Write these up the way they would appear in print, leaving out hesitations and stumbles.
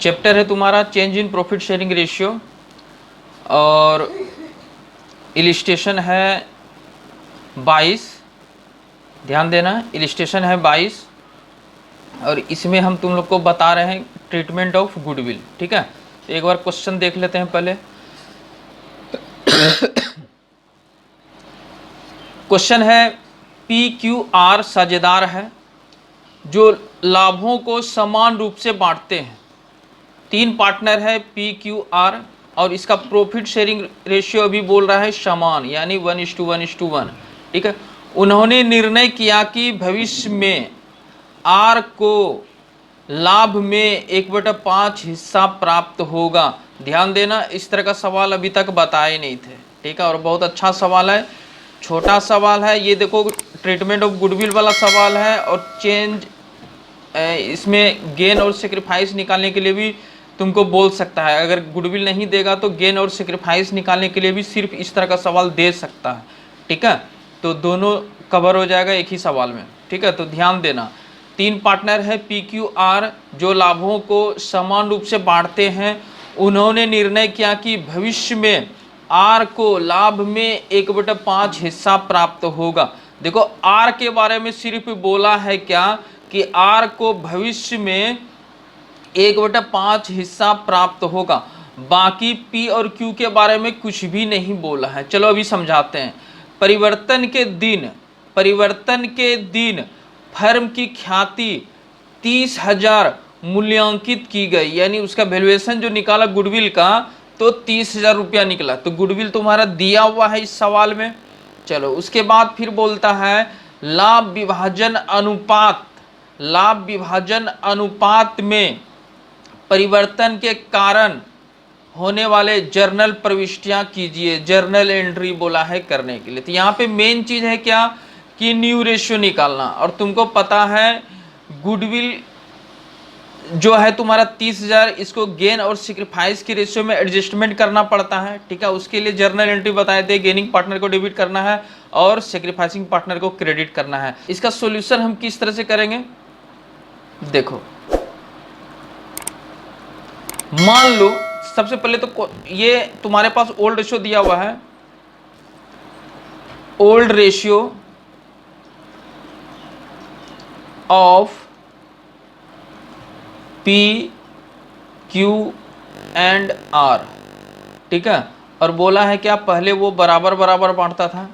Chapter है तुम्हारा change in profit sharing ratio और इलिस्ट्रेशन है 22। ध्यान देना, इलिस्ट्रेशन है 22 और इसमें हम तुम लोग को बता रहे हैं ट्रीटमेंट ऑफ गुडविल। ठीक है, तो एक बार क्वेश्चन देख लेते हैं पहले। क्वेश्चन है पी क्यू आर साझेदार है जो लाभों को समान रूप से बांटते हैं। 3 पार्टनर है पी क्यू आर और इसका प्रॉफिट शेयरिंग रेशियो अभी बोल रहा है समान, यानी 1:1:1। ठीक है, उन्होंने निर्णय किया कि भविष्य में आर को लाभ में 1/5 हिस्सा प्राप्त होगा। ध्यान देना, इस तरह का सवाल अभी तक बताए नहीं थे। ठीक है, और बहुत अच्छा सवाल है, छोटा सवाल है। ये देखो ट्रीटमेंट ऑफ गुडविल वाला सवाल है और चेंज इसमें गेन और सेक्रीफाइस निकालने के लिए भी तुमको बोल सकता है। अगर गुडविल नहीं देगा तो गेन और सेक्रीफाइस निकालने के लिए भी सिर्फ इस तरह का सवाल दे सकता है। ठीक है, तो दोनों कवर हो जाएगा एक ही सवाल में। ठीक है, तो ध्यान देना, 3 पार्टनर है पी क्यू आर जो लाभों को समान रूप से बांटते हैं। उन्होंने निर्णय किया कि भविष्य में आर को लाभ में 1/5 हिस्सा प्राप्त होगा। देखो आर के बारे में सिर्फ बोला है क्या कि आर को भविष्य में 1/5 हिस्सा प्राप्त होगा, बाकी पी और क्यू के बारे में कुछ भी नहीं बोला है। चलो अभी समझाते हैं। परिवर्तन के दिन फर्म की ख्याति 30,000 मूल्यांकित की गई, यानी उसका वैल्यूएशन जो निकाला गुडविल का तो 30,000 रुपया निकला। तो गुडविल तुम्हारा दिया हुआ है इस सवाल में। चलो उसके बाद फिर बोलता है लाभ विभाजन अनुपात में परिवर्तन के कारण होने वाले जर्नल प्रविष्टियां कीजिए। जर्नल एंट्री बोला है करने के लिए। तो यहाँ पे मेन चीज है क्या कि न्यू रेशियो निकालना। और तुमको पता है गुडविल जो है तुम्हारा 30,000, इसको गेन और सेक्रीफाइस के रेशियो में एडजस्टमेंट करना पड़ता है। ठीक है, उसके लिए जर्नल एंट्री बताए थे, गेनिंग पार्टनर को डेबिट करना है और सेक्रीफाइसिंग पार्टनर को क्रेडिट करना है। इसका सॉल्यूशन हम किस तरह से करेंगे, देखो मान लो सबसे पहले तो ये तुम्हारे पास ओल्ड रेशियो दिया हुआ है, old ratio of P Q and R. ठीक है, और बोला है क्या पहले वो बराबर बराबर बांटता था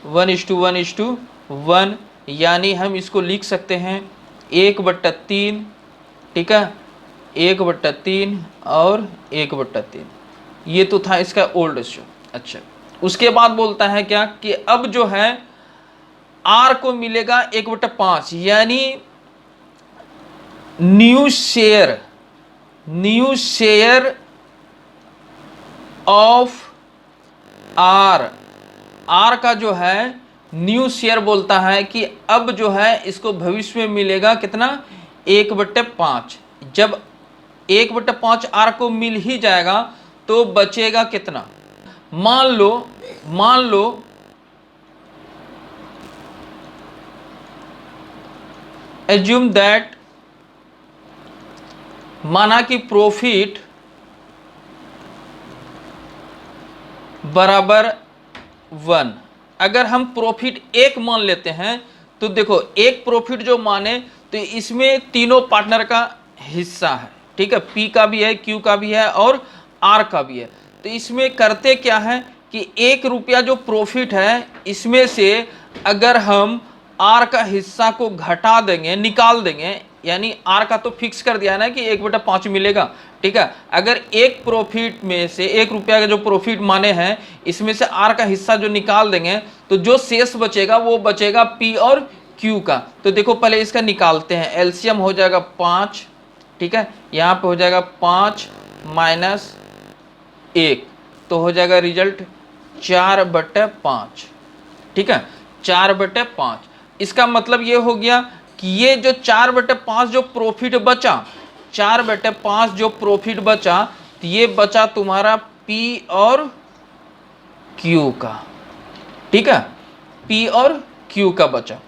1:1:1, यानी हम इसको लिख सकते हैं 1/3। ठीक है, 1/3 और 1/3, ये तो था इसका ओल्ड रेशियो। अच्छा, उसके बाद बोलता है क्या कि अब जो है आर को मिलेगा 1/5, यानी न्यू शेयर ऑफ आर का जो है न्यू शेयर बोलता है कि अब जो है इसको भविष्य में मिलेगा कितना 1/5। जब 1/5 आर को मिल ही जाएगा तो बचेगा कितना, मान लो एज्यूम दैट, माना कि प्रॉफिट बराबर 1। अगर हम प्रॉफिट 1 मान लेते हैं तो देखो एक प्रॉफिट जो माने तो इसमें तीनों पार्टनर का हिस्सा है। ठीक है, पी का भी है, क्यू का भी है और आर का भी है। तो इसमें करते क्या है कि 1 रुपया जो प्रॉफिट है इसमें से अगर हम आर का हिस्सा को घटा देंगे, निकाल देंगे, यानी आर का तो फिक्स कर दिया है ना कि 1/5 मिलेगा। ठीक है, अगर एक प्रॉफिट में से 1 रुपया का जो प्रॉफिट माने हैं इसमें से आर का हिस्सा जो निकाल देंगे तो जो शेष बचेगा वो बचेगा पी और क्यू का। तो देखो पहले इसका निकालते हैं, एलसीएम हो जाएगा 5। ठीक है, यहाँ पे हो जाएगा 5 माइनस 1 तो हो जाएगा रिजल्ट 4/5। ठीक है, 4/5। इसका मतलब ये हो गया कि ये जो 4/5 जो प्रॉफिट बचा, 4/5 जो प्रॉफिट बचा तो ये बचा तुम्हारा पी और क्यू का। ठीक है, पी और क्यू का बचा।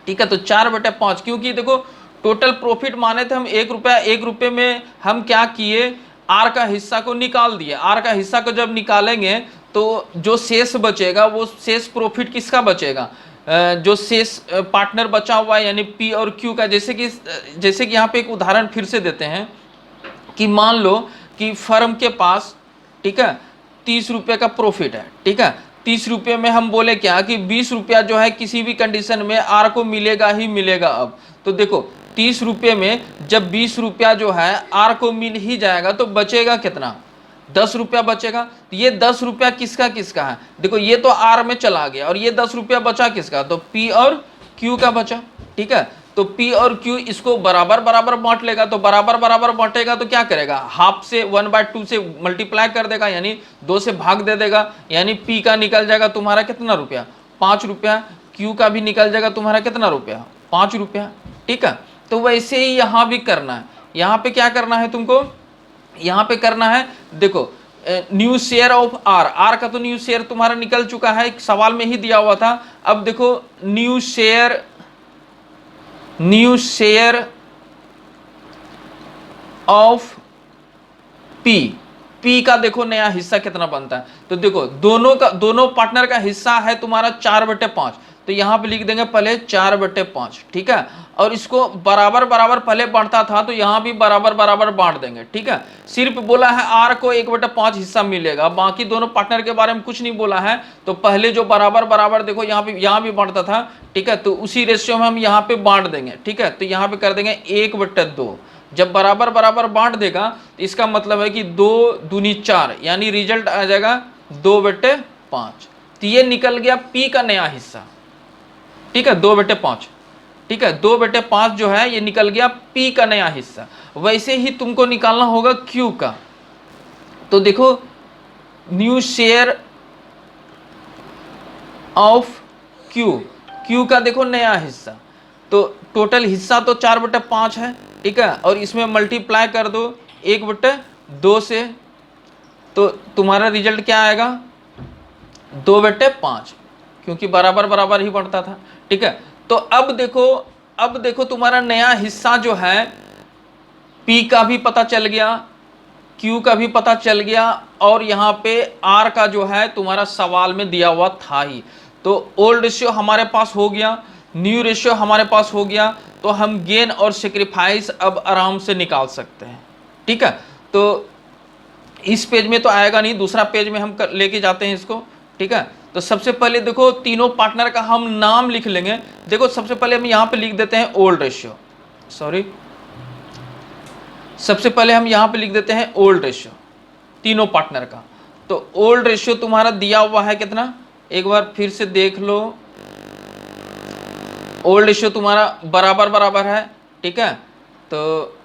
ठीक है, तो 4/5, क्योंकि देखो टोटल प्रॉफिट माने थे हम 1 रुपया, 1 रुपये में हम क्या किए, आर का हिस्सा को निकाल दिए। आर का हिस्सा को जब निकालेंगे तो जो शेष बचेगा वो शेष प्रॉफिट किसका बचेगा, जो शेष पार्टनर बचा हुआ है यानी पी और क्यू का। जैसे कि यहाँ पे एक उदाहरण फिर से देते हैं कि मान लो कि फर्म के पास, ठीक है, 30 रुपये का प्रॉफिट है, ठीक है। 30 रुपये में हम बोले क्या कि 20 रुपया जो है किसी भी कंडीशन में आर को मिलेगा ही मिलेगा। अब तो देखो 30 रुपये में जब 20 रुपया जो है आर को मिल ही जाएगा तो बचेगा कितना, 10 रुपया बचेगा। तो ये 10 रुपया किसका किसका है, देखो ये तो आर में चला गया और ये 10 रुपया बचा किसका, तो पी और क्यू का बचा, ठीक है। तो P और Q इसको बराबर बराबर बांट लेगा, तो बराबर बराबर बांटेगा तो क्या करेगा, हाफ से 1/2 से मल्टीप्लाई कर देगा यानी 2 से भाग दे देगा, यानी P का निकल जाएगा तुम्हारा कितना रुपया, 5 रुपया। Q का भी निकल जाएगा तुम्हारा कितना रुपया, 5 रुपया, ठीक है। तो वैसे ही यहाँ भी करना है। यहाँ पे क्या करना है तुमको, यहाँ पे करना है, देखो new share of R, R का तो न्यू शेयर तुम्हारा निकल चुका है, एक सवाल में ही दिया हुआ था। अब देखो न्यू शेयर ऑफ पी का देखो नया हिस्सा कितना बनता है। तो देखो दोनों पार्टनर का हिस्सा है तुम्हारा 4/5, तो यहां पे लिख देंगे पहले 4/5, ठीक है। और इसको बराबर बराबर पहले बांटता था तो यहां भी बराबर बराबर बांट देंगे, ठीक है। सिर्फ बोला है आर को 1/5 हिस्सा मिलेगा, बाकी दोनों पार्टनर के बारे में कुछ नहीं बोला है। तो पहले जो बराबर बराबर देखो यहां भी बांटता था, ठीक है, तो उसी रेशियो में हम यहाँ पे बांट देंगे, ठीक है। तो यहाँ पे कर देंगे 1/2। जब बराबर बराबर बांट देगा तो इसका मतलब है कि 2 दूनी 4 यानी रिजल्ट आ जाएगा 2/5। तो ये निकल गया पी का नया हिस्सा, ठीक है, 2/5, ठीक है। 2/5 जो है ये निकल गया पी का नया हिस्सा। वैसे ही तुमको निकालना होगा क्यू का। तो देखो न्यू शेयर ऑफ क्यू का देखो नया हिस्सा, तो टोटल हिस्सा तो 4/5 है, ठीक है। और इसमें मल्टीप्लाई कर दो 1/2 से, तो तुम्हारा रिजल्ट क्या आएगा, 2/5, क्योंकि बराबर बराबर ही बढ़ता था, ठीक है। तो अब देखो तुम्हारा नया हिस्सा जो है P का भी पता चल गया, Q का भी पता चल गया, और यहाँ पे R का जो है तुम्हारा सवाल में दिया हुआ था ही। तो ओल्ड रेशियो हमारे पास हो गया, न्यू रेशियो हमारे पास हो गया, तो हम गेन और सेक्रीफाइस अब आराम से निकाल सकते हैं, ठीक है। तो इस पेज में तो आएगा नहीं, दूसरा पेज में हम लेके जाते हैं इसको, ठीक है। तो सबसे पहले देखो तीनों पार्टनर का हम नाम लिख लेंगे। देखो सबसे पहले हम यहाँ पे लिख देते हैं ओल्ड रेशियो, सबसे पहले हम यहाँ पे लिख देते हैं ओल्ड रेशियो तीनों पार्टनर का। तो ओल्ड रेशियो तुम्हारा दिया हुआ है कितना, एक बार फिर से देख लो, ओल्ड रेशियो तुम्हारा बराबर बराबर है, ठीक है। तो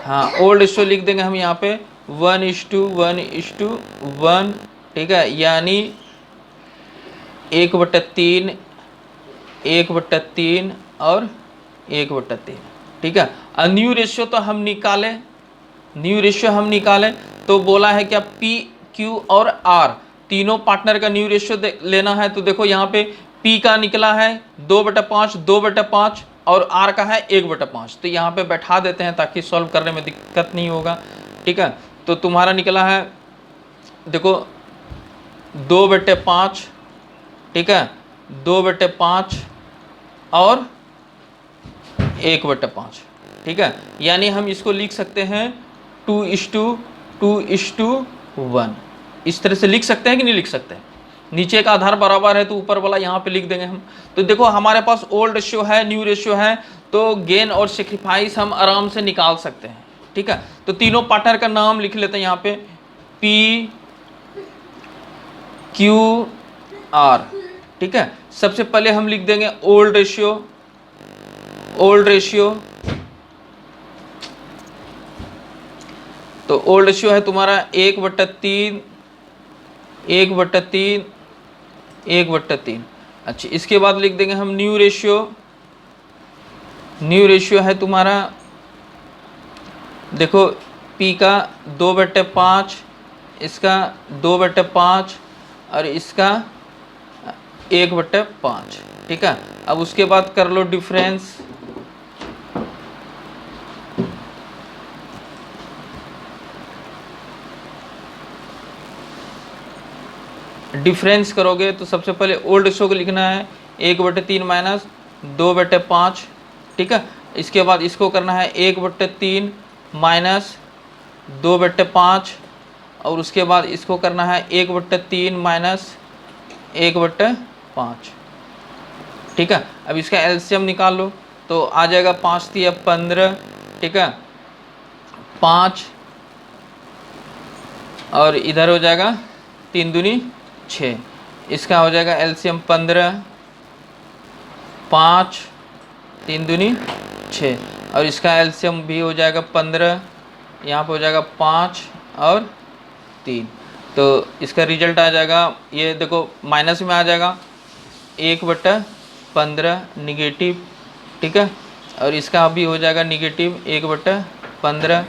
हाँ, ओल्ड रेशियो लिख देंगे हम यहाँ पे 1:1:1, ठीक है, यानी 1/3 1/3 और 1/3, ठीक है। और न्यू रेशियो तो हम निकालें, तो बोला है क्या पी क्यू और आर तीनों पार्टनर का न्यू रेशियो लेना है। तो देखो यहाँ पे पी का निकला है 2/5 और आर का है 1/5। तो यहाँ पे बैठा देते हैं ताकि सॉल्व करने में दिक्कत नहीं होगा, ठीक है। तो तुम्हारा निकला है देखो 2/5, ठीक है, 2/5 और 1/5, ठीक है। यानी हम इसको लिख सकते हैं 2:2:1, इस तरह से लिख सकते हैं कि नहीं लिख सकते हैं। नीचे का आधार बराबर है तो ऊपर वाला यहाँ पे लिख देंगे हम। तो देखो हमारे पास ओल्ड रेशियो है, न्यू रेशियो है, तो गेन और सेक्रीफाइस हम आराम से निकाल सकते हैं, ठीक है। तो तीनों पार्टनर का नाम लिख लेते हैं यहाँ पे पी क्यू आर, ठीक है। सबसे पहले हम लिख देंगे ओल्ड रेशियो, तो ओल्ड रेशियो है तुम्हारा 1/3 अच्छा। इसके बाद लिख देंगे हम न्यू रेशियो है तुम्हारा, देखो P का 2/5, इसका 2/5 और इसका 1/5। ठीक है, अब उसके बाद कर लो डिफरेंस। डिफरेंस करोगे तो सबसे पहले ओल्ड रेशो को लिखना है 1/3 माइनस 2/5। ठीक है, इसके बाद इसको करना है 1/3 माइनस 2/5, और उसके बाद इसको करना है 1/3 माइनस 1/5। ठीक है, अब इसका एलसीएम निकाल लो तो आ जाएगा 5 तिया 15। ठीक है, 5 और इधर हो जाएगा 3 दूनी 6। इसका हो जाएगा एलसीएम 15, 5 3 दूनी 6, और इसका एलसीएम भी हो जाएगा 15, यहाँ पे हो जाएगा 5 और 3। तो इसका रिजल्ट आ जाएगा, ये देखो माइनस में आ जाएगा 1/15 निगेटिव। ठीक है, और इसका भी हो जाएगा निगेटिव 1/15।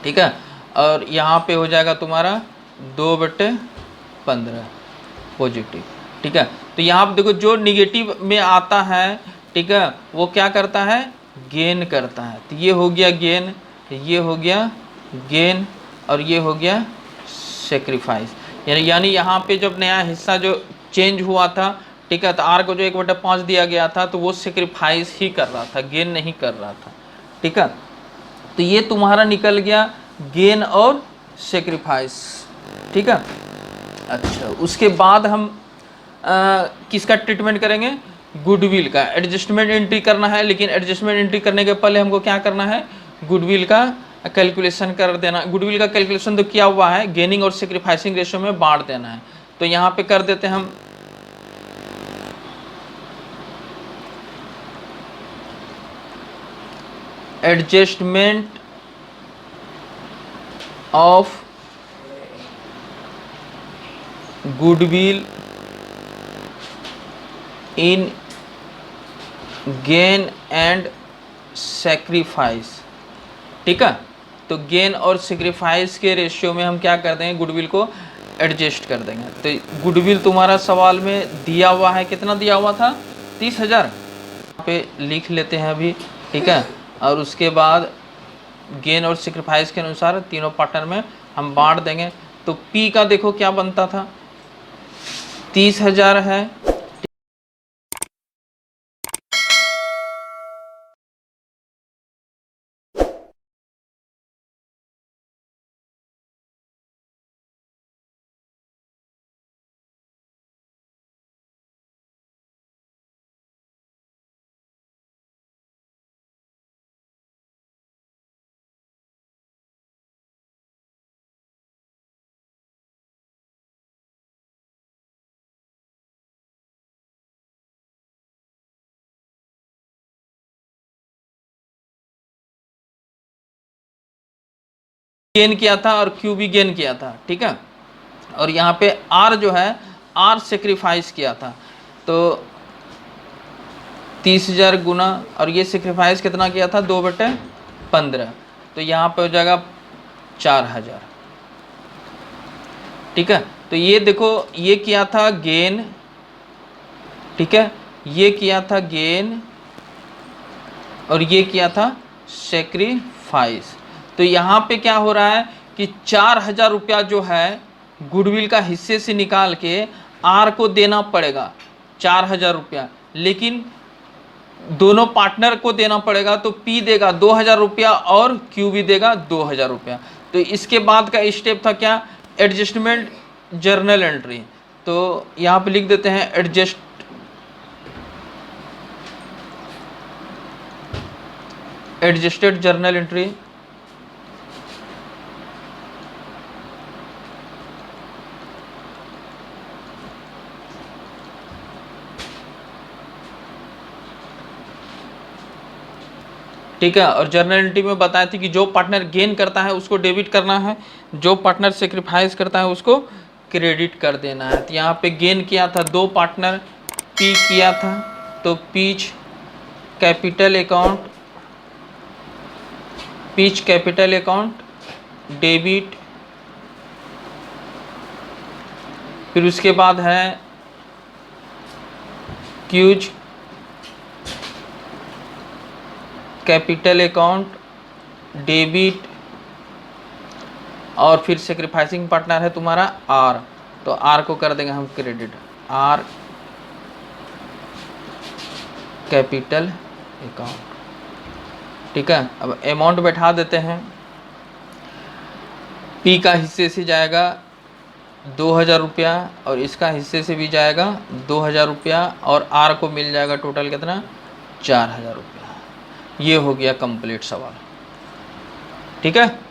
ठीक है, और यहाँ पे हो जाएगा तुम्हारा 2/15 पॉजिटिव। ठीक है, तो यहाँ पे देखो जो निगेटिव में आता है, ठीक है, वो क्या करता है, गेन करता है। तो ये हो गया गेन, ये हो गया गेन, और ये हो गया सेक्रीफाइस। यानी यहाँ पे जब नया हिस्सा जो चेंज हुआ था, ठीक है, तो आर को जो 1/5 दिया गया था तो वो सेक्रीफाइस ही कर रहा था, गेन नहीं कर रहा था। ठीक है, तो ये तुम्हारा निकल गया गेन और सेक्रीफाइस। ठीक है, अच्छा उसके बाद हम किसका ट्रीटमेंट करेंगे, गुडविल का। एडजस्टमेंट एंट्री करना है, लेकिन एडजस्टमेंट एंट्री करने के पहले हमको क्या करना है, गुडविल का कैलकुलेशन कर देना। गुडविल का कैलकुलेशन तो किया हुआ है, गेनिंग और सेक्रीफाइसिंग रेशियो में बांट देना है। तो यहाँ पे कर देते हैं हम adjustment of goodwill in gain and sacrifice. ठीक है, तो गेन और सेक्रीफाइस के रेशियो में हम क्या कर देंगे, गुडविल को एडजस्ट कर देंगे। तो गुडविल तुम्हारा सवाल में दिया हुआ है, कितना दिया हुआ था, 30,000। यहाँ पे लिख लेते हैं अभी। ठीक है, और उसके बाद गेन और सेक्रीफाइस के अनुसार तीनों पार्टनर में हम बांट देंगे। तो पी का देखो क्या बनता था, 30,000 है। गेन किया था और क्यू भी गेन किया था। ठीक है, और यहाँ पे आर जो है, आर सेक्रीफाइस किया था। तो 30,000 गुना, और ये सेक्रीफाइस कितना किया था, 2/15। तो यहाँ पे हो जाएगा 4,000। ठीक है, तो ये देखो ये किया था गेन। ठीक है, ये किया था गेन और ये किया था सेक्रीफाइस। तो यहाँ पे क्या हो रहा है कि 4,000 रुपया जो है गुडविल का हिस्से से निकाल के आर को देना पड़ेगा, 4,000 रुपया, लेकिन दोनों पार्टनर को देना पड़ेगा। तो पी देगा 2,000 रुपया और क्यू भी देगा 2,000 रुपया। तो इसके बाद का स्टेप था क्या, एडजस्टमेंट जर्नल एंट्री। तो यहाँ पे लिख देते हैं एडजस्टेड जर्नल एंट्री। ठीक है, और जर्नल एंट्री में बताया थी कि जो पार्टनर गेन करता है उसको डेबिट करना है, जो पार्टनर सेक्रीफाइस करता है उसको क्रेडिट कर देना है। तो यहाँ पे गेन किया था 2 पार्टनर, पी किया था, तो पीच कैपिटल अकाउंट डेबिट। फिर उसके बाद है क्यूज कैपिटल अकाउंट डेबिट, और फिर सेक्रीफाइसिंग पार्टनर है तुम्हारा आर, तो आर को कर देंगे हम क्रेडिट, आर कैपिटल अकाउंट। ठीक है, अब अमाउंट बैठा देते हैं। पी का हिस्से से जाएगा 2000 रुपया और इसका हिस्से से भी जाएगा 2000 रुपया, और आर को मिल जाएगा टोटल कितना, 4000 रुपया। ये हो गया कंप्लीट सवाल। ठीक है।